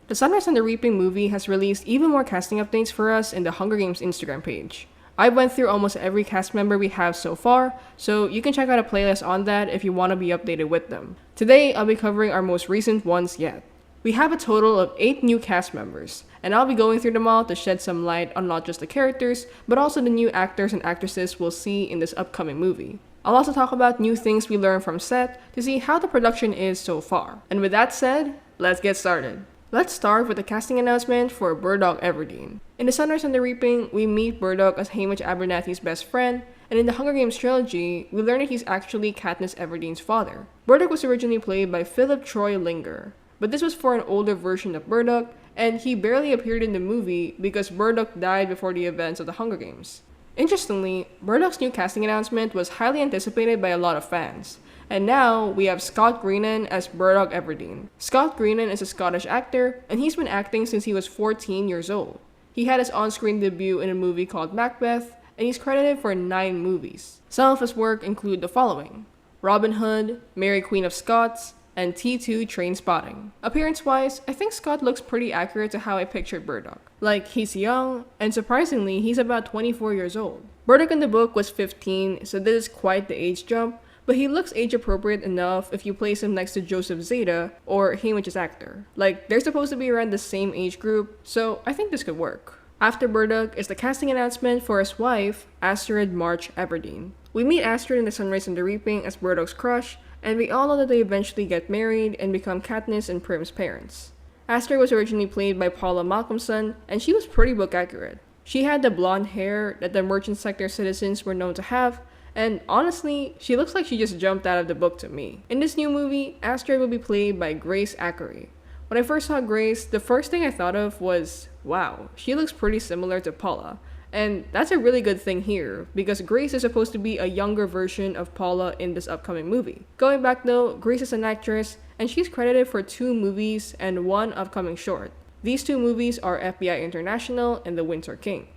The Sunrise and the Reaping movie has released even more casting updates for us in the Hunger Games Instagram page. I went through almost every cast member we have so far, so you can check out a playlist on that if you want to be updated with them. Today, I'll be covering our most recent ones yet. We have a total of 8 new cast members, and I'll be going through them all to shed some light on not just the characters, but also the new actors and actresses we'll see in this upcoming movie. I'll also talk about new things we learned from set to see how the production is so far. And with that said, let's get started. Let's start with the casting announcement for Burdock Everdeen. In The Sunrise and the Reaping, we meet Burdock as Haymitch Abernathy's best friend, and in the Hunger Games trilogy, we learn that he's actually Katniss Everdeen's father. Burdock was originally played by Philip Troy Linger, but this was for an older version of Burdock, and he barely appeared in the movie because Burdock died before the events of the Hunger Games. Interestingly, Burdock's new casting announcement was highly anticipated by a lot of fans. And now, we have Scott Greenan as Burdock Everdeen. Scott Greenan is a Scottish actor, and he's been acting since he was 14 years old. He had his on-screen debut in a movie called Macbeth, and he's credited for 9 movies. Some of his work include the following: Robin Hood, Mary Queen of Scots, and T2 Trainspotting. Appearance-wise, I think Scott looks pretty accurate to how I pictured Burdock. Like, he's young, and surprisingly, he's about 24 years old. Burdock in the book was 15, so this is quite the age jump, but he looks age-appropriate enough if you place him next to Joseph Zeta, or Haymitch's actor. Like, they're supposed to be around the same age group, so I think this could work. After Burdock is the casting announcement for his wife, Asterid March-Everdeen. We meet Asterid in The Sunrise and the Reaping as Burdock's crush, and we all know that they eventually get married and become Katniss and Prim's parents. Asterid was originally played by Paula Malcolmson, and she was pretty book accurate. She had the blonde hair that the merchant sector citizens were known to have, and honestly, she looks like she just jumped out of the book to me. In this new movie, Asterid will be played by Grace Ackery. When I first saw Grace, the first thing I thought of was, wow, she looks pretty similar to Paula. And that's a really good thing here, because Grace is supposed to be a younger version of Paula in this upcoming movie. Going back though, Grace is an actress, and she's credited for 2 movies and 1 upcoming short. These 2 movies are FBI International and The Winter King.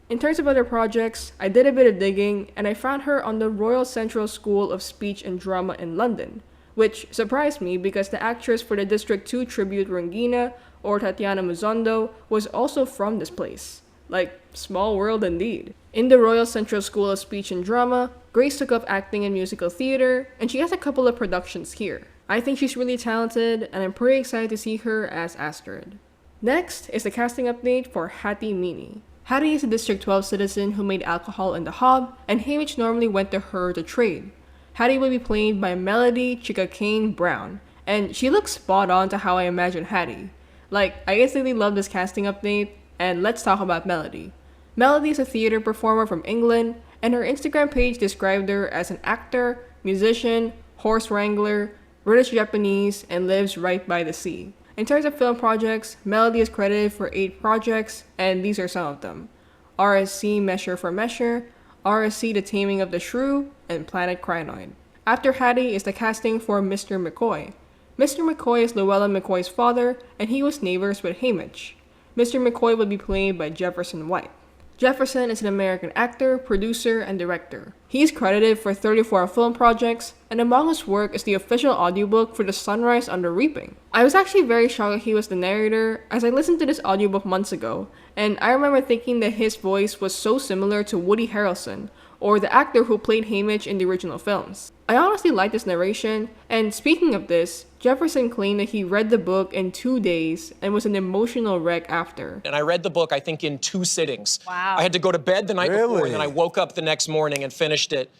In terms of other projects, I did a bit of digging, and I found her on the Royal Central School of Speech and Drama in London, which surprised me because the actress for the District 2 tribute Rangina, or Tatiana Muzondo, was also from this place. Like, small world indeed. In the Royal Central School of Speech and Drama, Grace took up acting in musical theater, and she has a couple of productions here. I think she's really talented, and I'm pretty excited to see her as Asterid. Next is the casting update for Hattie Meeney. Hattie is a District 12 citizen who made alcohol in the Hob, and Haymitch normally went to her to trade. Hattie will be played by Melody Chickacane Brown, and she looks spot on to how I imagine Hattie. Like, I instantly love this casting update, and let's talk about Melody. Melody is a theater performer from England, and her Instagram page described her as an actor, musician, horse wrangler, British Japanese, and lives right by the sea. In terms of film projects, Melody is credited for 8 projects, and these are some of them: RSC Measure for Measure, RSC The Taming of the Shrew, and Planet Crinoid. After Hattie is the casting for Mr. McCoy. Mr. McCoy is Llewellyn McCoy's father, and he was neighbors with Haymitch. Mr. McCoy would be played by Jefferson White. Jefferson is an American actor, producer, and director. He is credited for 34 film projects, and among his work is the official audiobook for The Sunrise and the Reaping. I was actually very shocked that he was the narrator, as I listened to this audiobook months ago, and I remember thinking that his voice was so similar to Woody Harrelson, or the actor who played Haymitch in the original films. I honestly like this narration, and speaking of this, Jefferson claimed that he read the book in 2 days and was an emotional wreck after. And I read the book, I think, in 2 sittings. Wow. I had to go to bed the night before, and then I woke up the next morning and finished it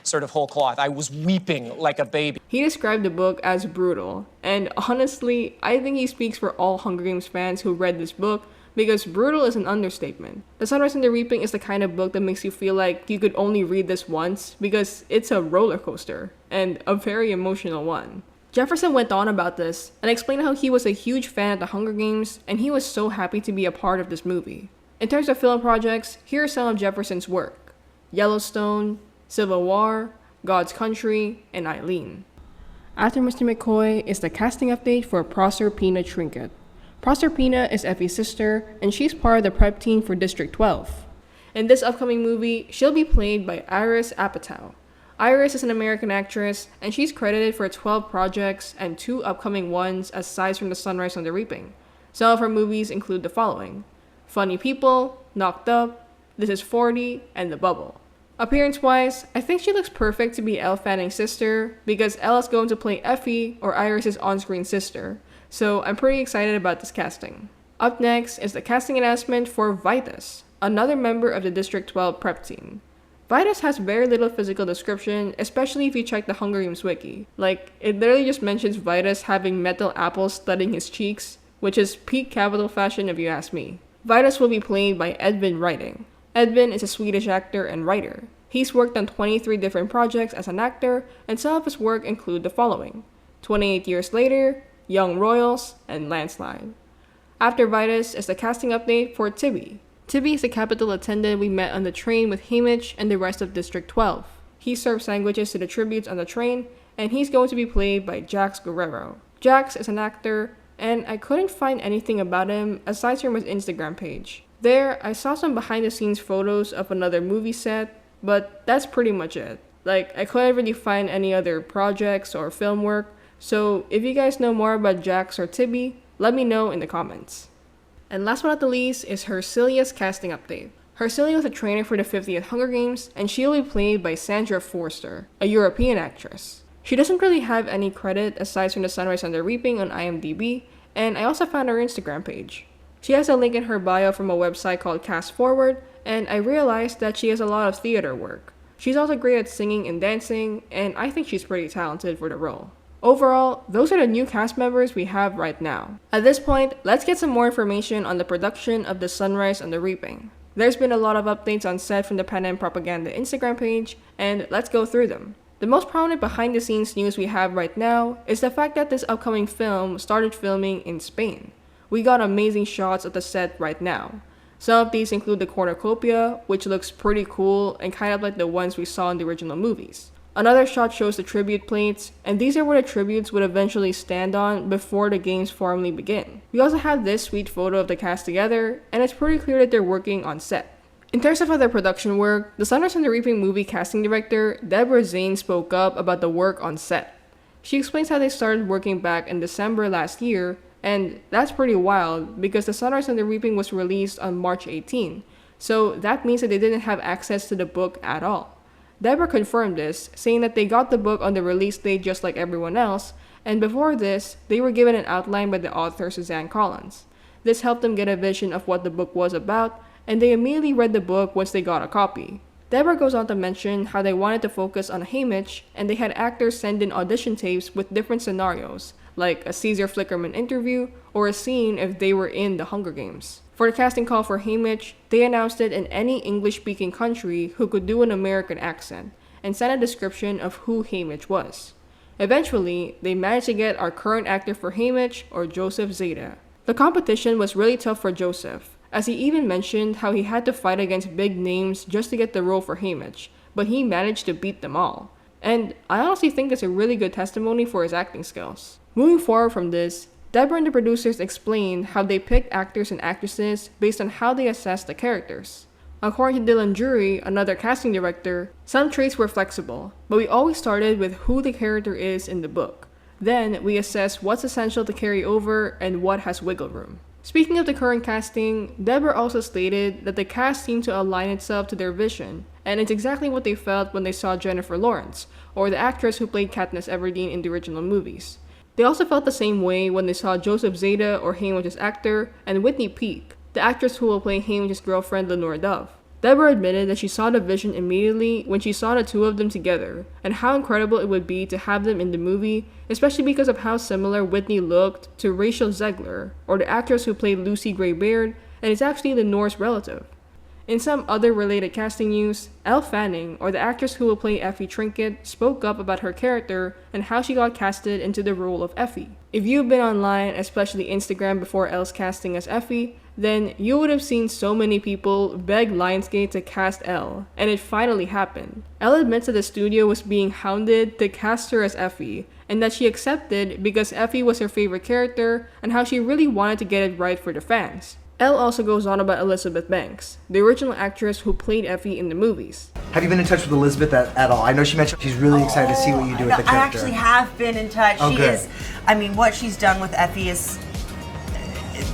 sort of whole cloth. I was weeping like a baby. He described the book as brutal, and honestly, I think he speaks for all Hunger Games fans who read this book, because brutal is an understatement. The Sunrise and the Reaping is the kind of book that makes you feel like you could only read this once, because it's a roller coaster, and a very emotional one. Jefferson went on about this, and explained how he was a huge fan of the Hunger Games, and he was so happy to be a part of this movie. In terms of film projects, here are some of Jefferson's work: Yellowstone, Civil War, God's Country, and Eileen. After Mr. McCoy is the casting update for Proserpina Trinket. Proserpina is Effie's sister, and she's part of the prep team for District 12. In this upcoming movie, she'll be played by Iris Apatow. Iris is an American actress, and she's credited for 12 projects and 2 upcoming ones aside from The Sunrise and the Reaping. Some of her movies include the following: Funny People, Knocked Up, This Is 40, and The Bubble. Appearance-wise, I think she looks perfect to be Elle Fanning's sister, because Elle is going to play Effie, or Iris's on-screen sister, so I'm pretty excited about this casting. Up next is the casting announcement for Vitus, another member of the District 12 prep team. Vitus has very little physical description, especially if you check the Hunger Games wiki. Like, it literally just mentions Vitus having metal apples studding his cheeks, which is peak capital fashion if you ask me. Vitus will be played by Edvin Writing. Edvin is a Swedish actor and writer. He's worked on 23 different projects as an actor, and some of his work include the following: 28 Years Later, Young Royals, and Landslide. After Vitus is the casting update for Tibby. Tibby is the capital attendant we met on the train with Haymitch and the rest of District 12. He serves sandwiches to the tributes on the train, and he's going to be played by Jax Guerrero. Jax is an actor, and I couldn't find anything about him aside from his Instagram page. There, I saw some behind-the-scenes photos of another movie set, but that's pretty much it. Like, I couldn't really find any other projects or film work, so if you guys know more about Jax or Tibby, let me know in the comments. And last but not the least is Hersilia's casting update. Hersilia was a trainer for the 50th Hunger Games, and she will be played by Sandra Forster, a European actress. She doesn't really have any credit aside from The Sunrise and the Reaping on IMDb, and I also found her Instagram page. She has a link in her bio from a website called Cast Forward, and I realized that she has a lot of theater work. She's also great at singing and dancing, and I think she's pretty talented for the role. Overall, those are the new cast members we have right now. At this point, let's get some more information on the production of The Sunrise and the Reaping. There's been a lot of updates on set from the Pen & Propaganda Instagram page, and let's go through them. The most prominent behind-the-scenes news we have right now is the fact that this upcoming film started filming in Spain. We got amazing shots of the set right now. Some of these include the cornucopia, which looks pretty cool and kind of like the ones we saw in the original movies. Another shot shows the tribute plates, and these are where the tributes would eventually stand on before the games formally begin. We also have this sweet photo of the cast together, and it's pretty clear that they're working on set. In terms of other production work, the Sunrise and the Reaping movie casting director, Deborah Zane, spoke up about the work on set. She explains how they started working back in December last year, and that's pretty wild because The Sunrise and the Reaping was released on March 18, so that means that they didn't have access to the book at all. Deborah confirmed this, saying that they got the book on the release date just like everyone else, and before this, they were given an outline by the author Suzanne Collins. This helped them get a vision of what the book was about, and they immediately read the book once they got a copy. Deborah goes on to mention how they wanted to focus on Haymitch, and they had actors send in audition tapes with different scenarios, like a Caesar Flickerman interview or a scene if they were in the Hunger Games. For the casting call for Haymitch, they announced it in any English-speaking country who could do an American accent, and sent a description of who Haymitch was. Eventually, they managed to get our current actor for Haymitch, or Joseph Zeta. The competition was really tough for Joseph, as he even mentioned how he had to fight against big names just to get the role for Haymitch, but he managed to beat them all. And I honestly think it's a really good testimony for his acting skills. Moving forward from this, Deborah and the producers explained how they picked actors and actresses based on how they assessed the characters. According to Dylan Drury, another casting director, some traits were flexible, but we always started with who the character is in the book. Then we assess what's essential to carry over and what has wiggle room. Speaking of the current casting, Deborah also stated that the cast seemed to align itself to their vision, and it's exactly what they felt when they saw Jennifer Lawrence, or the actress who played Katniss Everdeen in the original movies. They also felt the same way when they saw Joseph Zeta, or Haymitch's actor, and Whitney Peak, the actress who will play Haymitch's girlfriend Lenore Dove. Deborah admitted that she saw the vision immediately when she saw the two of them together, and how incredible it would be to have them in the movie, especially because of how similar Whitney looked to Rachel Zegler, or the actress who played Lucy Greybeard, and is actually Lenore's relative. In some other related casting news, Elle Fanning, or the actress who will play Effie Trinket, spoke up about her character and how she got casted into the role of Effie. If you've been online, especially Instagram before Elle's casting as Effie, then you would have seen so many people beg Lionsgate to cast Elle, and it finally happened. Elle admits that the studio was being hounded to cast her as Effie, and that she accepted because Effie was her favorite character and how she really wanted to get it right for the fans. Elle also goes on about Elizabeth Banks, the original actress who played Effie in the movies. Have you been in touch with Elizabeth at all? I know she mentioned she's really excited to see what you do with the character. I actually have been in touch. Oh, she good. is, I mean, what she's done with Effie is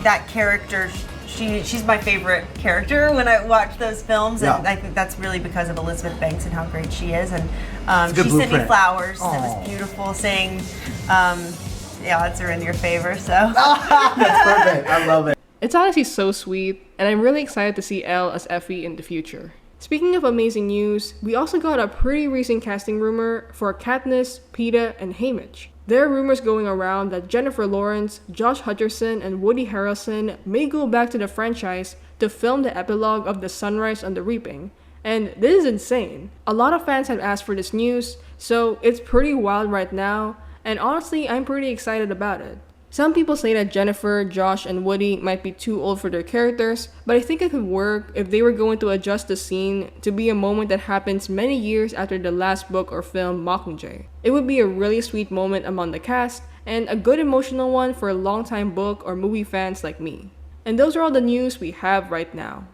that character, she's my favorite character when I watch those films, and I think that's really because of Elizabeth Banks and how great she is. And she sent me flowers. Aww. It was beautiful, saying, the odds are in your favor. So that's perfect. I love it. It's honestly so sweet, and I'm really excited to see Elle as Effie in the future. Speaking of amazing news, we also got a pretty recent casting rumor for Katniss, Peeta, and Haymitch. There are rumors going around that Jennifer Lawrence, Josh Hutcherson, and Woody Harrelson may go back to the franchise to film the epilogue of The Sunrise on the Reaping. And this is insane. A lot of fans have asked for this news, so it's pretty wild right now, and honestly, I'm pretty excited about it. Some people say that Jennifer, Josh, and Woody might be too old for their characters, but I think it could work if they were going to adjust the scene to be a moment that happens many years after the last book or film, Mockingjay. It would be a really sweet moment among the cast, and a good emotional one for longtime book or movie fans like me. And those are all the news we have right now.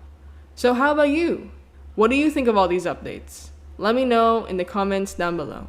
So how about you? What do you think of all these updates? Let me know in the comments down below.